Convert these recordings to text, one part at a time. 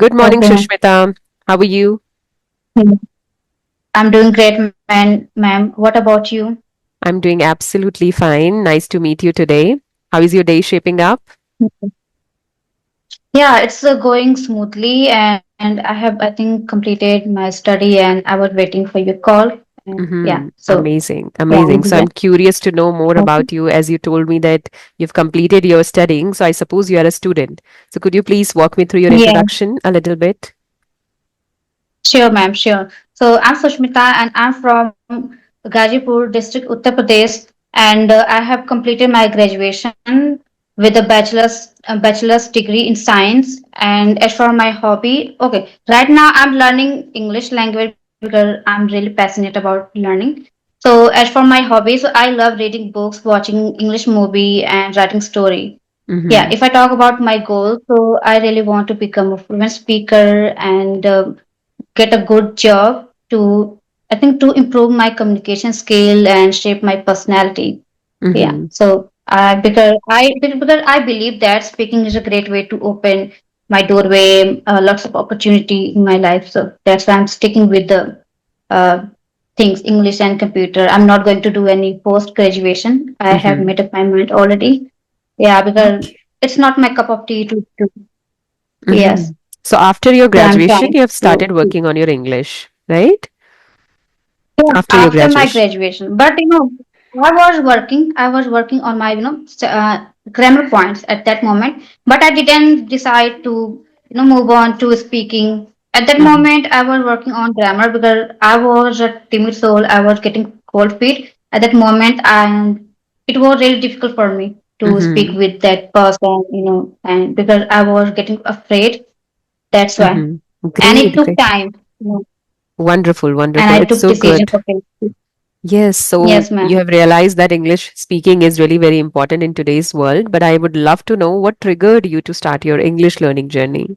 Good morning, Okay. Shushmita. How are you? Hmm. I'm doing great, ma'am. What about you? I'm doing absolutely fine. Nice to meet you today. How is your day shaping up? Mhm. Yeah, it's going smoothly, and I think, completed my study, and I was waiting for your call. And yeah, so Amazing, yeah, amazing. So I'm curious to know more okay. about you as you told me that you've completed your studying. So I suppose you are a student. So could you please walk me through your Yeah, introduction a little bit? sure, ma'am, sure. So I'm Sushmita, and I'm from Gazipur district, Uttar Pradesh, and I have completed my graduation with a bachelor's degree in science. And as for my hobby, okay, right now I'm learning English language because I'm really passionate about learning. So as for my hobbies, I love reading books, watching English movie, and writing story. Yeah, Mm-hmm. if I talk about my goal, so I really want to become a fluent speaker and get a good job to, I think, to improve my communication skill and shape my personality. Yeah, Mm-hmm. so because I believe that speaking is a great way to open my doorway, lots of opportunity in my life. So that's why I'm sticking with the uh, things, English and computer. I'm not going to do any post graduation. I have Mm-hmm. made up my mind already. Yeah, because Okay. it's not my cup of tea to do. Yes, Mm-hmm. So after your so I'm graduation, trying you have to. started working on your English, right? Yes, After your after my graduation. graduation. But I was working on my, grammar points at that moment. But I didn't decide to, move on to speaking. At that Mm-hmm. moment, I was working on grammar because I was a timid soul. I was getting cold feet at that moment, and it was really difficult for me to speak Mm-hmm. with that person, and because I was getting afraid. That's why, Mm-hmm. and it Great, took great. time, Wonderful, and wonderful. I It's took so decisions. good. Okay, Yes, so yes, you ma'am. have realized that English speaking is really very important in today's world, but I would love to know what triggered you to start your English learning journey.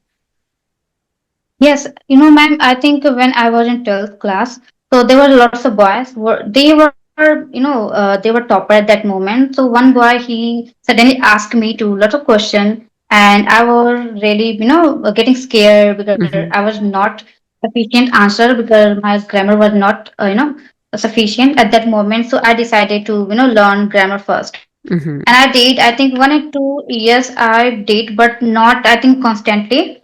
Yes, ma'am, I think when I was in 12th class, so there were lots of boys. They were topper at that moment. So one boy, he suddenly asked me to lots of question, and I was really, getting scared because I Mm-hmm. was not sufficient answer because my grammar was not, sufficient at that moment. So I decided to, learn grammar first. And Mm-hmm. I did. I think 1 or 2 years I did, but not, I think, constantly.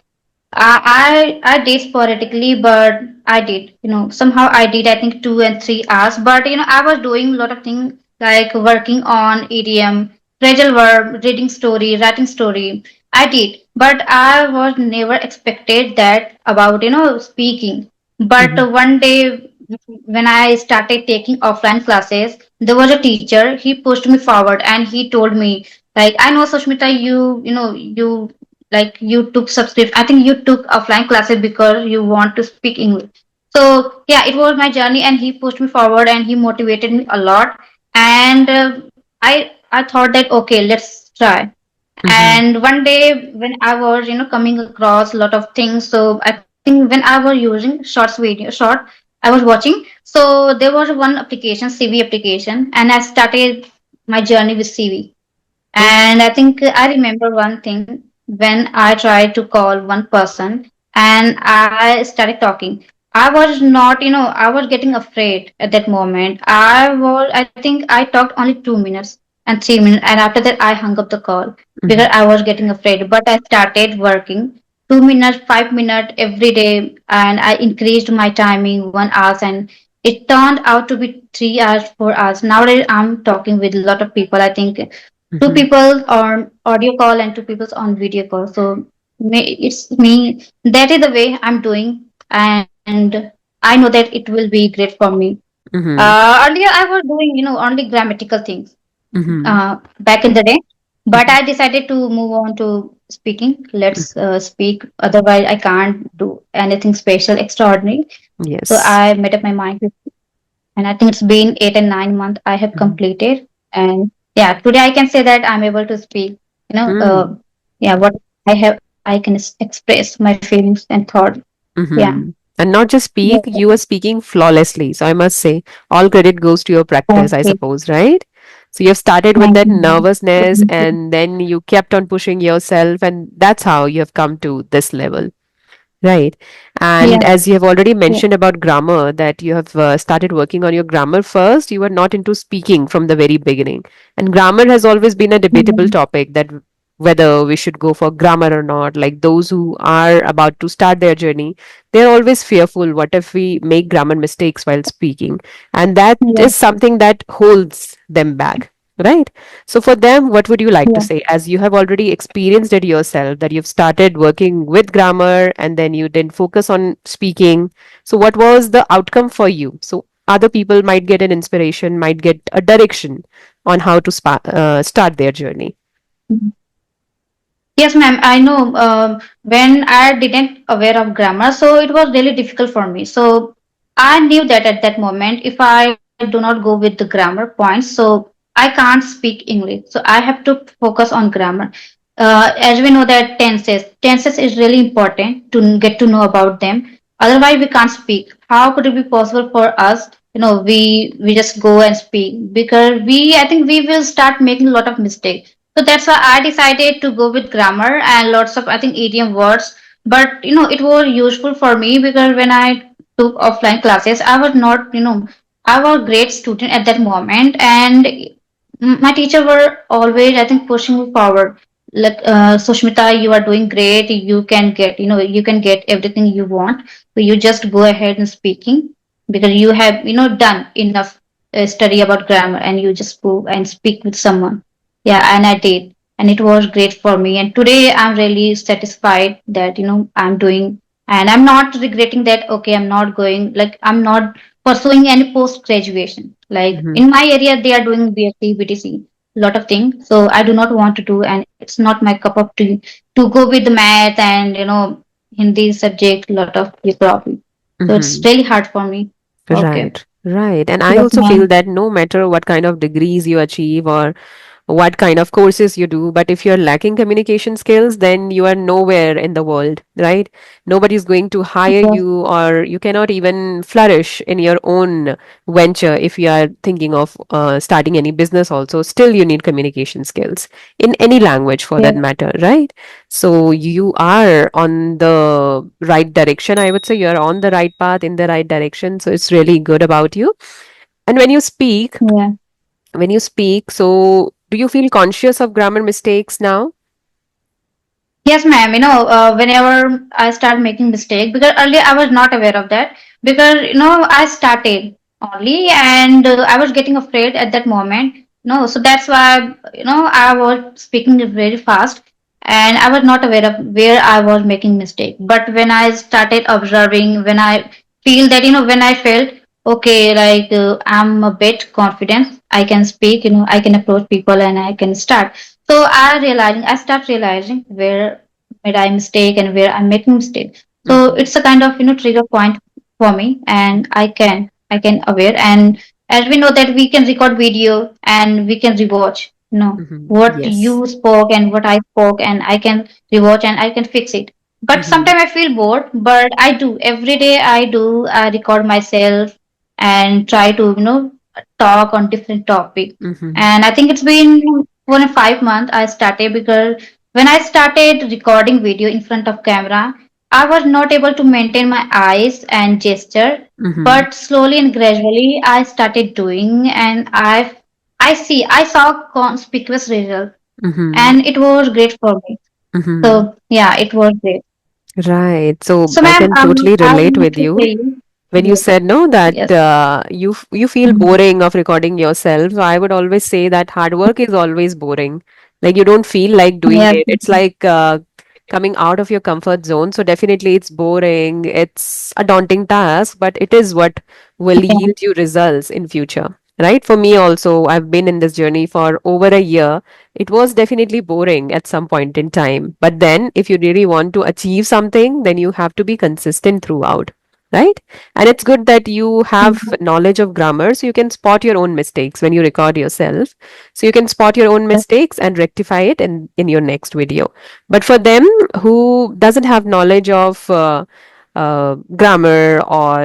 I did sporadically, but I did. Somehow I did. I think 2 and 3 hours. But I was doing a lot of things like working on idiom, phrasal verb, reading story, writing story. I did, but I was never expected that about speaking. But Mm-hmm. one day when I started taking offline classes, there was a teacher. He pushed me forward and he told me, like, I know, Sushmita, you took subscription. I think you took offline classes because you want to speak English. So yeah, it was my journey, and he pushed me forward, and he motivated me a lot. And I thought that, okay, let's try. Mm-hmm. And one day when I was coming across a lot of things, so I think when I was using short, I was watching. So there was one application, CV application, and I started my journey with CV. And I Okay. think I remember one thing when I tried to call one person and I started talking. I was not, I was getting afraid at that moment. I think I talked only 2 minutes and 3 minutes. And after that, I hung up the call because Mm-hmm. I was getting afraid. But I started working 2 minutes, 5 minutes every day. And I increased my timing 1 hour. And it turned out to be 3 hours, 4 hours. Nowadays, I'm talking with a lot of people. I think two Mm-hmm. people on audio call and two people on video call. So it's me. That is the way I'm doing, and I know that it will be great for me. Mm-hmm. Earlier, I was doing only grammatical things Mm-hmm. back in the day, but Mm-hmm. I decided to move on to speaking. Let's speak. Otherwise, I can't do anything special, extraordinary. So Yes. I made up my mind and I think it's been 8 and 9 months I have Mm-hmm. completed. And yeah, today I can say that I'm able to speak. You know, uh, Mm-hmm. yeah, what I can express my feelings and thoughts. Yeah. Mm-hmm. And not just speak, Yeah. you are speaking flawlessly. So I must say, all credit goes to your practice, I Okay. suppose, right? So you've started with Thank that you. nervousness Thank you. and then you kept on pushing yourself, and that's how you have come to this level. Right. Yeah, And as you have already yeah, mentioned about grammar, that you have started working on your grammar first, you were not into speaking from the very beginning. And grammar has always been a debatable yeah, topic, that whether we should go for grammar or not. Like those who are about to start their journey, they're always fearful. What if we make grammar mistakes while speaking? And that yeah, is something that holds them back. Right. So for them, what would you like to yeah. say? As you have already experienced it yourself, that you've started working with grammar and then you didn't focus on speaking. So what was the outcome for you? So other people might get an inspiration, might get a direction on how to start their journey. Yes, ma'am. I know when I didn't aware of grammar, so it was really difficult for me. So I knew that at that moment, if I do not go with the grammar points, so I can't speak English. So I have to focus on grammar. As we know that tenses is really important to get to know about them. Otherwise, we can't speak. How could it be possible for us? We just go and speak because I think we will start making a lot of mistakes. So that's why I decided to go with grammar and lots of, I think, idiom words. But it was useful for me because when I took offline classes, I was not, I was a great student at that moment, and my teacher were always, I think, pushing me forward. Like, Sushmita, you are doing great. You can get everything you want. So you just go ahead and speaking because you have, done enough study about grammar, and you just go and speak with someone. Yeah, and I did. And it was great for me. And today I'm really satisfied that, I'm doing, and I'm not regretting that, okay, I'm not pursuing any post graduation. Like Mhm. in my area, they are doing BSc, BTC, lot of things. So I do not want to do, and it's not my cup of tea to go with math and, Hindi subject, lot of geography. So it's Mhm. really hard for me. Okay. Right, right. And I Yes, also feel ma'am. that no matter what kind of degrees you achieve or what kind of courses you do, but if you're lacking communication skills, then you are nowhere in the world, right? Nobody's going to hire Yes, you, or you cannot even flourish in your own venture if you are thinking of starting any business also. Still, you need communication skills in any language for that yes, matter, right? So you are on the right direction. I would say you're on the right path in the right direction. So it's really good about you. And yeah. when you speak, so do you feel conscious of grammar mistakes now? Yes, ma'am. Whenever I start making mistake, because earlier I was not aware of that, because I started only, and I was getting afraid at that moment. No, so that's why I was speaking very fast, and I was not aware of where I was making mistake. But when I started observing, when I feel that when I felt okay, like I'm a bit confident, I can speak, I can approach people and I can start. So I start realizing where made I mistake and where I'm making mistake. So Mm-hmm. it's a kind of trigger point for me, and I can aware. And as we know that we can record video and we can rewatch, Mm-hmm. what Yes. you spoke and what I spoke, and I can rewatch and I can fix it. But Mm-hmm. sometimes I feel bored, but I do every day. I record myself and try to talk on different topic. Mm-hmm. And I think it's been 4 and 5 months I started, because when I started recording video in front of camera, I was not able to maintain my eyes and gesture, Mm-hmm. but slowly and gradually I started doing, and I saw conspicuous result, Mm-hmm. and it was great for me. Mm-hmm. So yeah, it was great. Right. So So I ma'am, can totally I relate want with to you. say you. When you Yes, said no, that yes. you feel Mhm. boring of recording yourself, I would always say that hard work is always boring. Like you don't feel like doing Yes, it. It's like coming out of your comfort zone. So definitely it's boring. It's a daunting task, but it is what will yeah. yield you results in future. Right? For me also, I've been in this journey for over a year. It was definitely boring at some point in time. But then if you really want to achieve something, then you have to be consistent throughout, right? And it's good that you have Mhm. knowledge of grammar, so you can spot your own mistakes when you record yourself. So you can spot your own Yes. mistakes and rectify it in your next video. But for them who doesn't have knowledge of grammar or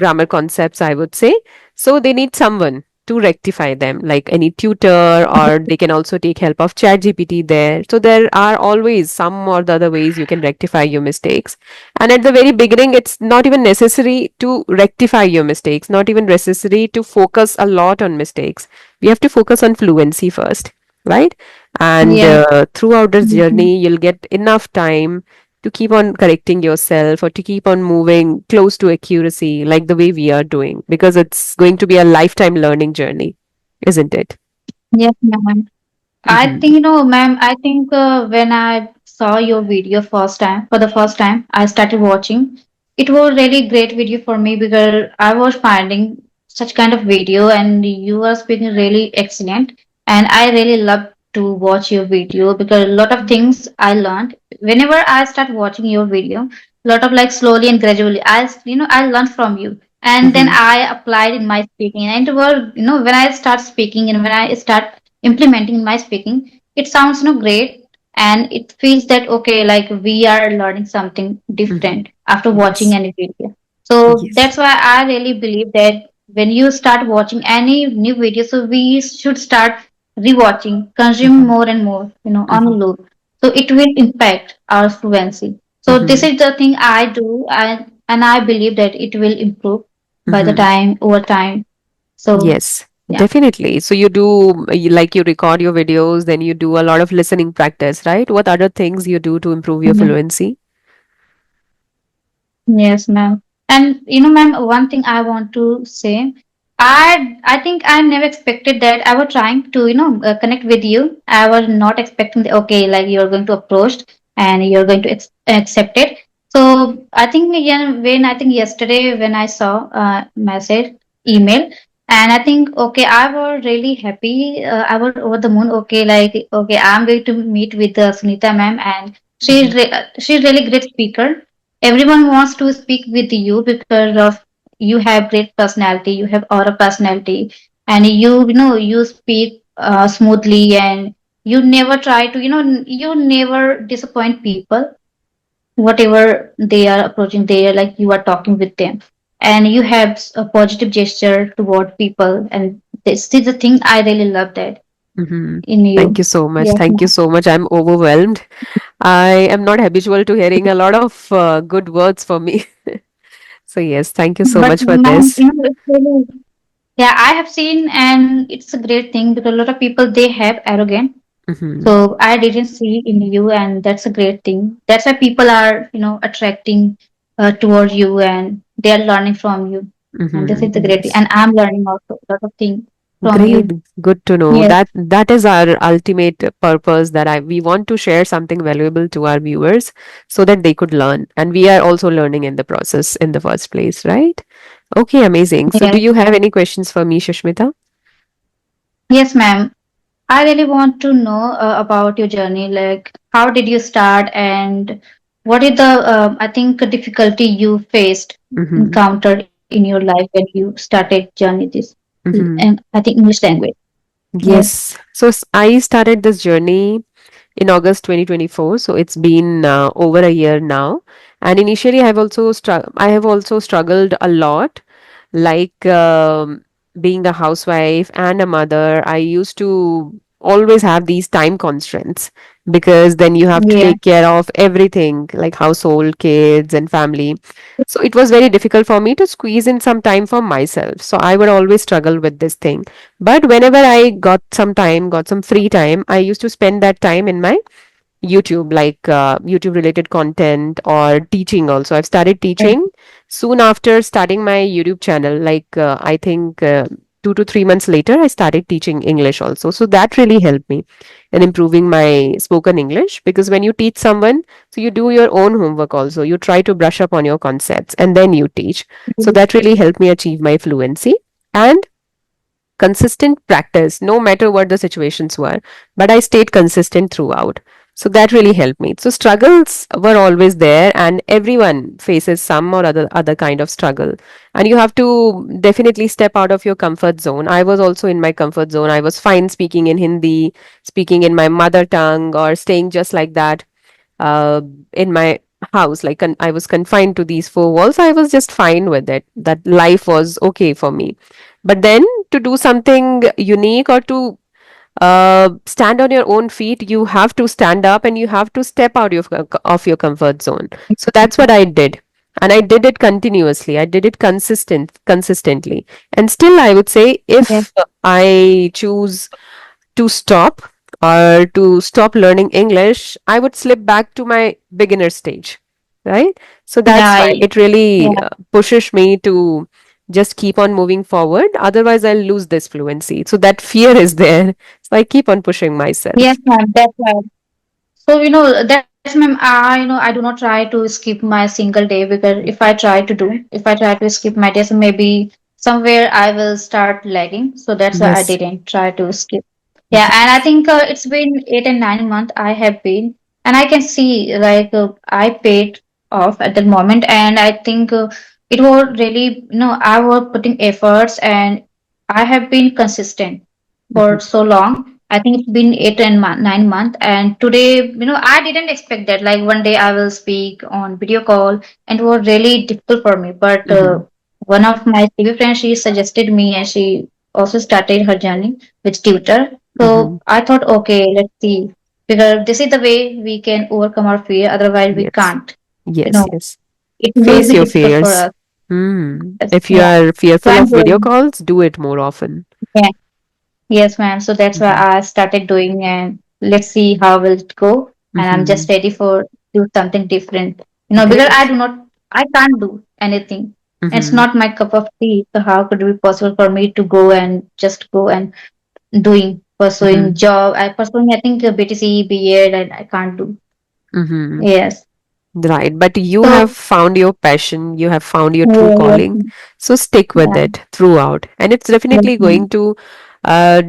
grammar concepts, I would say, so they need someone. to rectify them, like any tutor, or they can also take help of ChatGPT there. So there are always some or the other ways you can rectify your mistakes. And at the very beginning, it's not even necessary to rectify your mistakes, not even necessary to focus a lot on mistakes. We have to focus on fluency first, right? And Yeah. throughout this Mhm. journey, you'll get enough time to keep on correcting yourself or to keep on moving close to accuracy, like the way we are doing, because it's going to be a lifetime learning journey, isn't it? Yes, ma'am. I Mm-hmm. think, ma'am, I think when I saw your video for the first time, I started watching. It was really great video for me because I was finding such kind of video and you are speaking really excellent. And I really love to watch your video because a lot of things I learned. Whenever I start watching your video, a lot of like slowly and gradually, I learned from you. And then Mm-hmm. I applied in my speaking. And it was, when I start speaking and when I start implementing in my speaking, it sounds great, and it feels that okay, like we are learning something Mm-hmm. different after watching Yes. any video. So Yes. that's why I really believe that when you start watching any new video, so we should start rewatching, consume Mm-hmm. more and more, on a Mm-hmm. loop. So it will impact our fluency. So this Mm-hmm. is the thing I do, and I believe that it will improve by the Mm-hmm. time over time. So Yes, yeah. definitely. So you do, like you record your videos, then you do a lot of listening practice, right? What other things you do to improve your Mhm. fluency? Yes, ma'am. And ma'am, one thing I want to say, I think I never expected that. I was trying to, connect with you. I was not expecting that, okay, like you're going to approach and you're going to accept it. So I think when I think yesterday when I saw message email, and I think okay, I was really happy. I was over the moon. Okay, like okay, I'm going to meet with Sunita ma'am, and Mm-hmm. she's really great speaker. Everyone wants to speak with you because of you have great personality, you have aura personality, and you speak smoothly, and you never try to you never disappoint people. Whatever they are approaching, they are like you are talking with them, and you have a positive gesture toward people, and this is the thing I really love that Mm-hmm. in Thank you you. so much. Yes, Thank you ma'am. so much. I'm overwhelmed. I am not habitual to hearing a lot of good words for me. So, yes, thank you so But much for ma'am, this. it's really, yeah, I have seen, and it's a great thing because a lot of people they have arrogant. Mm-hmm. So I didn't see in you, and that's a great thing. That's why people are, attracting towards you, and they are learning from you. And this Mm-hmm. is the great thing. Yes. And I'm learning also a lot of things from Great, you. good to know. Yes. That is our ultimate purpose, that we want to share something valuable to our viewers so that they could learn. And we are also learning in the process in the first place, right? Okay, amazing. So do Yes. you have any questions for me, Shushmita? Yes, ma'am. I really want to know about your journey. Like, how did you start, and what is the I think difficulty you faced, Mm-hmm. encountered in your life when you started journey this, and Mm-hmm. I think English language. Yes. Yes. So I started this journey in August 2024. So it's been over a year now. And initially, I have also struggled a lot, like being a housewife and a mother. I used to always have these time constraints because then you have to Yeah. take care of everything like household, kids, and family. So it was very difficult for me to squeeze in some time for myself. So I would always struggle with this thing. But whenever I got some time, got some free time, I used to spend that time in my YouTube, like YouTube related content or teaching also. I've started teaching soon after starting my YouTube channel. Like I think 2 to 3 months later, I started teaching English also. So that really helped me in improving my spoken English, because when you teach someone, so you do your own homework also. You try to brush up on your concepts and then you teach. So that really helped me achieve my fluency. And consistent practice, no matter what the situations were, but I stayed consistent throughout. So that really helped me. So struggles were always there, and everyone faces some or other kind of struggle. And you have to definitely step out of your comfort zone. I was also in my comfort zone. I was fine speaking in Hindi, speaking in my mother tongue, or staying just like that uh, in my house. Like I was confined to these four walls. I was just fine with it. That life was okay for me. But then to do something unique or to stand on your own feet, you have to stand up and you have to step out of your comfort zone. So that's what I did. And I did it continuously. I did it consistently. And still, I would say Yes. if I choose to stop or to stop learning English, I would slip back to my beginner stage, right? So that's Yeah. why it really Yeah. pushes me to just keep on moving forward. Otherwise, I'll lose this fluency. So that fear is there. So I keep on pushing Yes, myself. ma'am. That's right. So, that's ma'am, I do not try to skip my single day, because if I try to skip my day, so maybe somewhere I will start lagging. So that's why I Yes. didn't try to skip. Yeah, and I Yes. think it's been 8 and 9 months I have been, and I can see like I paid off at the moment, and I think it was really, I was putting efforts, and I have been consistent Mm-hmm. for so long. I think it's been 8 and 9 months, and today, I didn't expect that. Like one day I will speak on video call, and it was really difficult for me. But Mm-hmm. one of my TV friends, she suggested me, and she also started her journey with tutor. Mm-hmm. So I thought, okay, let's see, because this is the way we can overcome our fear. Otherwise, we Yes. can't. You Yes. know, Yes. it will Face be your difficult for fears. us. Hmm. Yes, If you yeah. are So fearful I'm of video doing. calls, do it more often. Yeah. Yes, ma'am. So that's why Mm-hmm. I started doing, and let's see how will it go. And I'm Mm-hmm. just ready for do something different. Because Great. I can't do anything. It's Mm-hmm. not my cup of tea. So how could it be possible for me to go and pursuing Mm-hmm. job? I pursuing, I think, BTC, BEd, and I can't do. Mm-hmm. Yes. Right. But you have So found your passion, you have found your true yes, calling. So stick with yeah. it throughout. And it's Yes, definitely ma'am. going to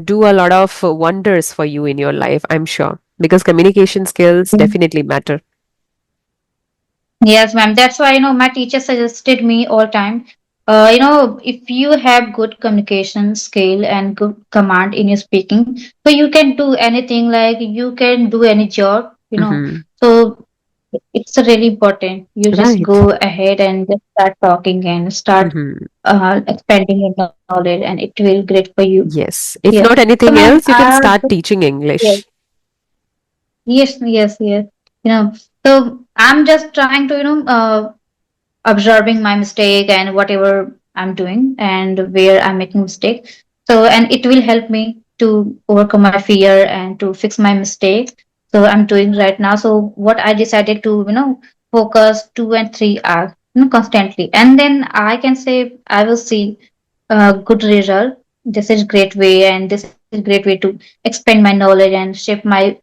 do a lot of wonders for you in your life, I'm sure. Because communication skills definitely matter. Yes, ma'am. That's why, my teacher suggested me all time. If you have good communication skill and good command in your speaking, so you can do anything, like you can do any job. Mm-hmm. So it's really important. You just Right. go ahead and just start talking and start Mm-hmm. expanding your knowledge, and it will great for you. Yes. Yes. If not So, anything ma'am, else, you can start teaching English. yes, yes, yes. You know, so I'm just trying to, observing my mistake and whatever I'm doing and where I'm making mistake. So, and it will help me to overcome my fear and to fix my mistakes. So I'm doing right now. So what I decided to, focus 2 and 3 hours, constantly. And then I can say I will see a good result. This is great way, and this is great way to expand my knowledge and shape my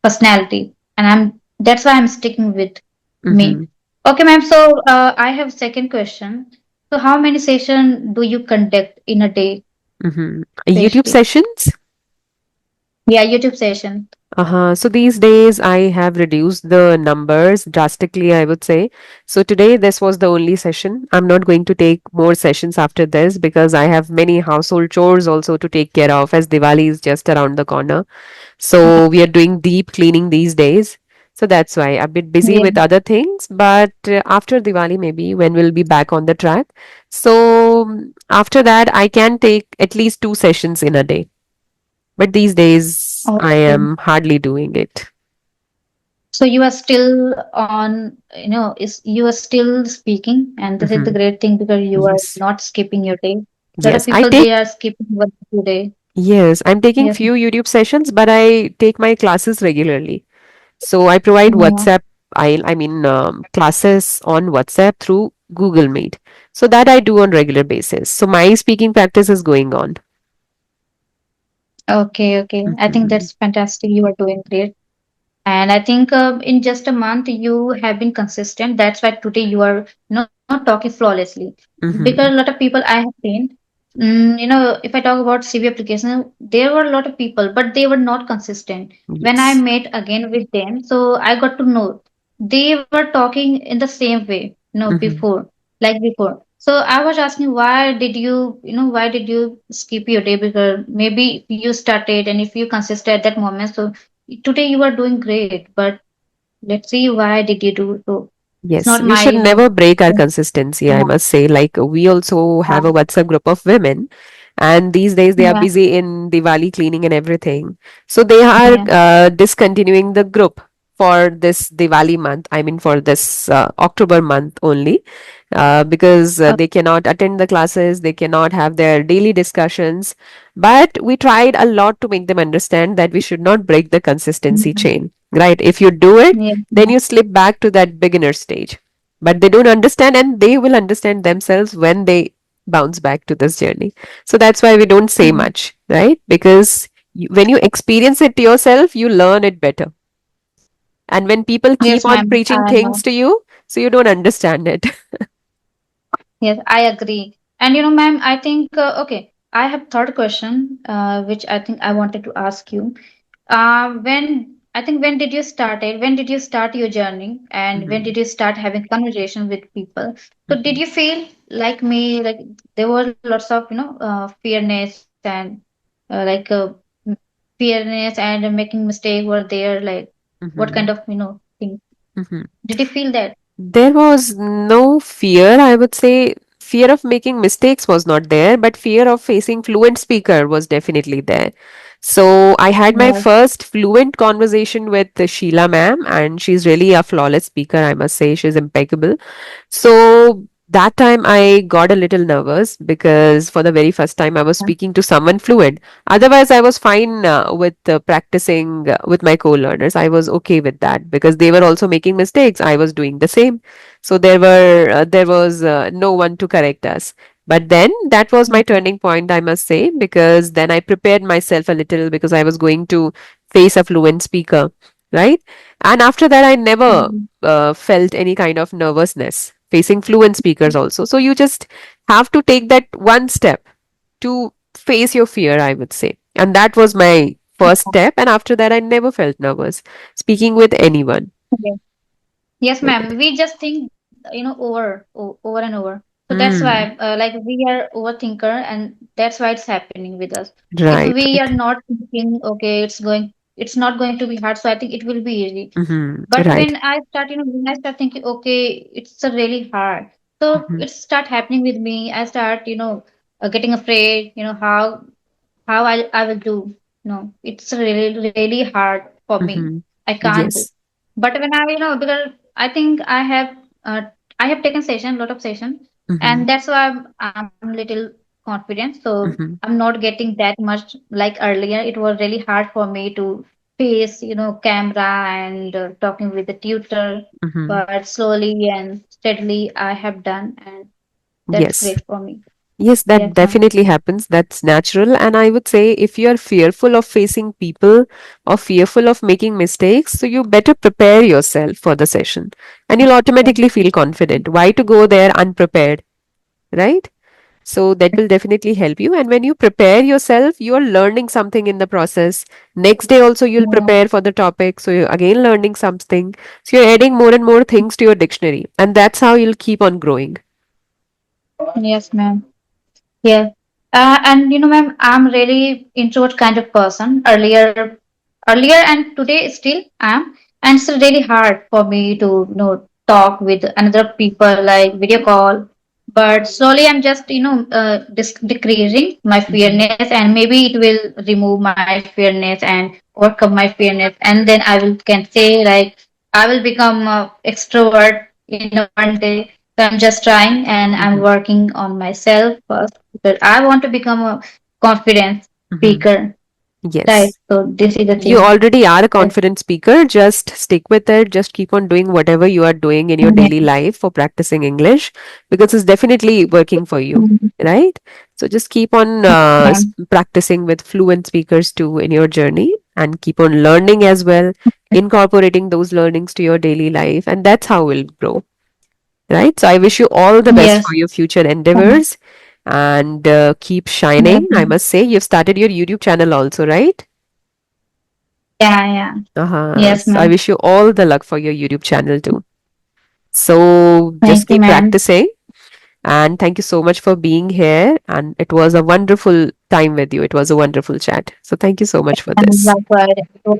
personality. And that's why I'm sticking with Mm-hmm. me. Okay, ma'am. So I have second question. So how many session do you conduct in a day, Mm-hmm. YouTube Srishti? sessions? Yeah, YouTube session. Uh-huh. So these days I have reduced the numbers drastically, I would say. So today this was the only session. I'm not going to take more sessions after this because I have many household chores also to take care of as Diwali is just around the corner. So we are doing deep cleaning these days. So that's why I'm a bit busy Yeah. with other things. But after Diwali, maybe when we'll be back on the track. So after that, I can take at least 2 sessions in a day. But these days, I Okay. am hardly doing it. So you are still on, is you are still speaking, and this is the Hmm. great thing, because you are Yes. not skipping your day. A lot of Yes. I people, take, they are skipping 1 2 day. yes, I'm taking Yes. few YouTube sessions, but I take my classes regularly. So I provide Yeah. WhatsApp, classes on WhatsApp through Google Meet. So that I do on regular basis. So my speaking practice is going on. Okay. Okay. I think Hmm. that's fantastic. You are doing great. And I think in just a month you have been consistent. That's why today you are not talking flawlessly. Because a Hmm. lot of people I have seen, if I talk about CV application, there were a lot of people, but they were not consistent. When I Yes. met again with them, so I got to know they were talking in the same way, Hmm. before. So I was asking, why did you skip your day? Because maybe if you started and if you consisted at that moment, so today you are doing great, but let's see, why did you do so? It's not Yes, we my, should never break our consistency, I must say. Like we also have a WhatsApp group of women. and these days they are Yeah. busy in Diwali cleaning and everything. So they are Yeah. discontinuing the group for this Diwali month. I mean, for this October month only, because they cannot attend the classes, they cannot have their daily discussions. But we tried a lot to make them understand that we should not break the consistency Mhm. chain, right? If you do it, Yes, then ma'am. you slip back to that beginner stage. But they don't understand, and they will understand themselves when they bounce back to this journey. So that's why we don't say Mhm. much, right? Because when you experience it yourself, you learn it better. And when people keep Yes, on ma'am. preaching I things know. to you, so you don't understand it. Yes, I agree. And ma'am, I think okay. I have third question, which I think I wanted to ask you. When did you start it? When did you start your journey? And when Mhm, did you start having conversation with people? So did mhm, you feel like me, like there were lots of, fearness and like fearness and making mistake were there, like what kind mhm, of, thing? mhm. Did you feel that? There was no fear, I would say. Fear of making mistakes was not there, but fear of facing fluent speaker was definitely there. So I had my Yes. first fluent conversation with Sheila ma'am, and she's really a flawless speaker, I must say. She's impeccable. So that time I got a little nervous because for the very first time I was speaking to someone fluent. Otherwise, I was fine with practicing with my co-learners. I was okay with that because they were also making mistakes. I was doing the same. So there was no one to correct us. But then that was my Mhm. turning point, I must say, because then I prepared myself a little because I was going to face a fluent speaker, right? And after that, I never Mhm. felt any kind of nervousness facing fluent speakers also. So you just have to take that one step to face your fear, I would say. And that was my first step. And after that, I never felt nervous speaking with anyone. Yes. Yes, ma'am. We just think, over and over. So that's why, Mm, like, we are overthinker, and that's why it's happening with us. If right, we are right. not thinking, okay, it's not going to be hard, so I think it will be easy. But Right. when I start thinking, okay, it's a really hard. So Hmm. it start happening with me. I start, getting afraid. How I will do. No, it's really really hard for me. Hmm. I can't do. Yes. But when because I think uh, I have taken session, lot of session, Hmm. and that's why I'm little confident. So Hmm. I'm not getting that much like earlier. It was really hard for me to face, camera and talking with the tutor. Hmm. But slowly and steadily, I have done, and that's Yes. great for me. Yes, that Yes, ma'am. definitely happens. That's natural. And I would say if you are fearful of facing people or fearful of making mistakes, so you better prepare yourself for the session and you'll automatically feel confident. Why to go there unprepared, right? So that will definitely help you. And when you prepare yourself, you are learning something in the process. Next day also you'll Yeah. prepare for the topic. So you're again learning something. So you're adding more and more things to your dictionary. And that's how you'll keep on growing. Yes, ma'am. Yeah. And ma'am, I'm really introvert kind of person. Earlier and today still am. And it's really hard for me to, talk with another people like video call. But slowly I'm just, decreasing my Hmm. fearness, and maybe it will remove my fearness and overcome my fearness. And then I will can say like I will become extrovert in a one day. So I'm just trying and I'm Hmm. working on myself first because I want to become a confident Hmm. speaker. Right. Yes. So this is the You thing. already are a Yes. confident speaker. Just stick with it. Just keep on doing whatever you are doing in your daily Mhm. life for practicing English because it's definitely working for you, Mhm. right? So just keep on Um, practicing with fluent speakers too in your journey and keep on learning as well, incorporating those learnings to your daily life. And that's how we'll grow, right? So I wish you all the best yes. for your future endeavors and keep Yes. shining. I must say, you've started your YouTube channel also, right? Yeah. Yeah. Uh-huh. Yes, So I ma'am. wish you all the luck for your YouTube channel too. So just Thank you, keep ma'am. practicing and thank you so much for being here. And it was a wonderful time with you. It was a wonderful chat. So thank you so much for And this. likewise.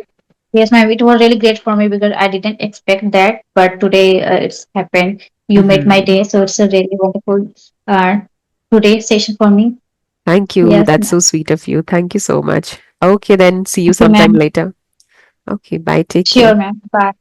Yes, ma'am. It was really great for me because I didn't expect that, but today it's happened. You made my Hmm. day, so it's a really wonderful uh, today session for me. Thank you. Yes, That's ma'am. so sweet of you. Thank you so much. Okay, then see you Thank you, sometime ma'am. later. Okay, bye. Take care. Sure, ma'am. Bye.